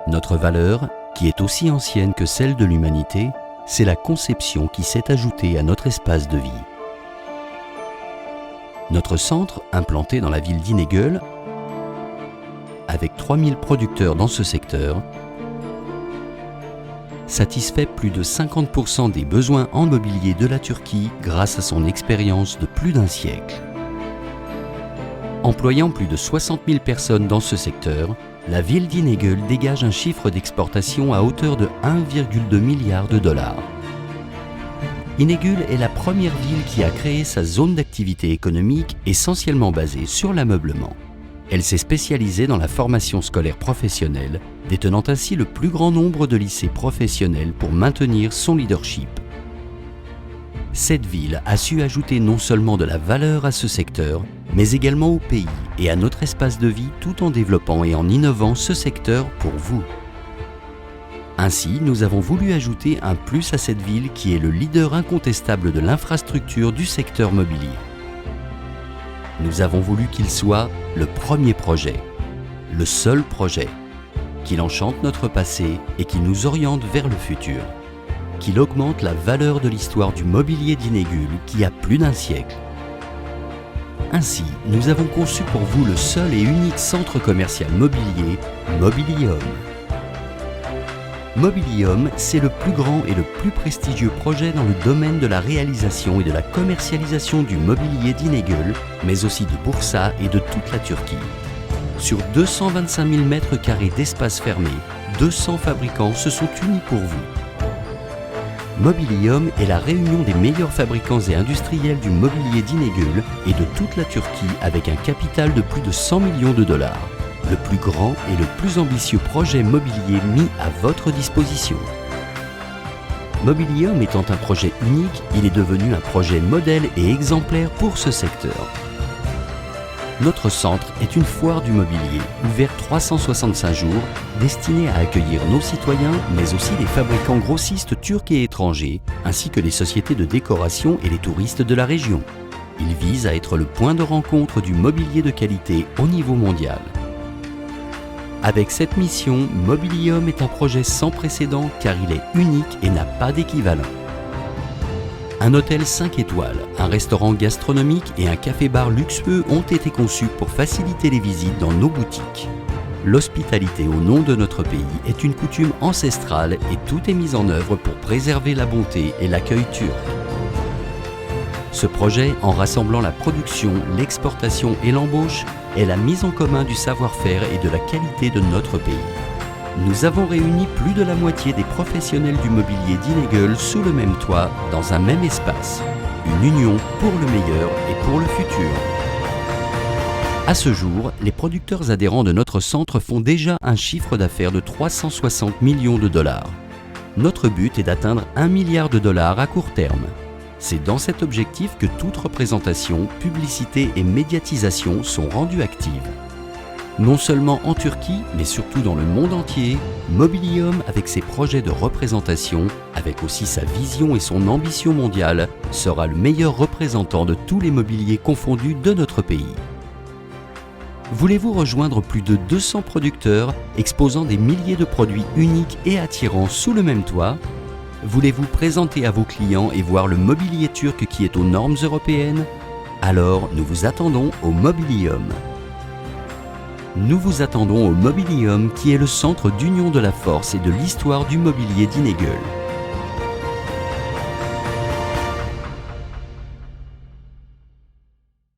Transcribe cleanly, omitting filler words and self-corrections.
Notre valeur, qui est aussi ancienne que celle de l'humanité, c'est la conception qui s'est ajoutée à notre espace de vie. Notre centre, implanté dans la ville d'Inegöl, avec 3000 producteurs dans ce secteur, satisfait plus de 50% des besoins en mobilier de la Turquie grâce à son expérience de plus d'un siècle. Employant plus de 60 000 personnes dans ce secteur, la ville d'Inegöl dégage un chiffre d'exportation à hauteur de 1,2 milliard de dollars. Inegöl est la première ville qui a créé sa zone d'activité économique essentiellement basée sur l'ameublement. Elle s'est spécialisée dans la formation scolaire professionnelle, détenant ainsi le plus grand nombre de lycées professionnels pour maintenir son leadership. Cette ville a su ajouter non seulement de la valeur à ce secteur, mais également au pays et à notre espace de vie tout en développant et en innovant ce secteur pour vous. Ainsi, nous avons voulu ajouter un plus à cette ville qui est le leader incontestable de l'infrastructure du secteur mobilier. Nous avons voulu qu'il soit le premier projet, le seul projet, qu'il enchante notre passé et qui nous oriente vers le futur, qu'il augmente la valeur de l'histoire du mobilier d'Inegöl qui a plus d'un siècle. Ainsi, nous avons conçu pour vous le seul et unique centre commercial mobilier, Mobilium. Mobilium, c'est le plus grand et le plus prestigieux projet dans le domaine de la réalisation et de la commercialisation du mobilier d'Inegöl, mais aussi de Bursa et de toute la Turquie. Sur 225 000 m² d'espace fermé, 200 fabricants se sont unis pour vous. Mobilium est la réunion des meilleurs fabricants et industriels du mobilier d'Inegöl et de toute la Turquie avec un capital de plus de 100 millions de dollars. Le plus grand et le plus ambitieux projet mobilier mis à votre disposition. Mobilium étant un projet unique, il est devenu un projet modèle et exemplaire pour ce secteur. Notre centre est une foire du mobilier, ouverte 365 jours, destinée à accueillir nos citoyens, mais aussi les fabricants grossistes turcs et étrangers, ainsi que les sociétés de décoration et les touristes de la région. Il vise à être le point de rencontre du mobilier de qualité au niveau mondial. Avec cette mission, Mobilium est un projet sans précédent car il est unique et n'a pas d'équivalent. Un hôtel 5 étoiles, un restaurant gastronomique et un café-bar luxueux ont été conçus pour faciliter les visites dans nos boutiques. L'hospitalité au nom de notre pays est une coutume ancestrale et tout est mis en œuvre pour préserver la bonté et l'accueil turc. Ce projet, en rassemblant la production, l'exportation et l'embauche, est la mise en commun du savoir-faire et de la qualité de notre pays. Nous avons réuni plus de la moitié des professionnels du mobilier d'Inegöl sous le même toit, dans un même espace. Une union pour le meilleur et pour le futur. À ce jour, les producteurs adhérents de notre centre font déjà un chiffre d'affaires de 360 millions de dollars. Notre but est d'atteindre 1 milliard de dollars à court terme. C'est dans cet objectif que toute représentation, publicité et médiatisation sont rendues actives. Non seulement en Turquie, mais surtout dans le monde entier, Mobilium, avec ses projets de représentation, avec aussi sa vision et son ambition mondiale, sera le meilleur représentant de tous les mobiliers confondus de notre pays. Voulez-vous rejoindre plus de 200 producteurs exposant des milliers de produits uniques et attirants sous le même toit ? Voulez-vous présenter à vos clients et voir le mobilier turc qui est aux normes européennes ? Alors, nous vous attendons au Mobilium. Nous vous attendons au Mobilium qui est le centre d'union de la force et de l'histoire du mobilier d'Inegöl.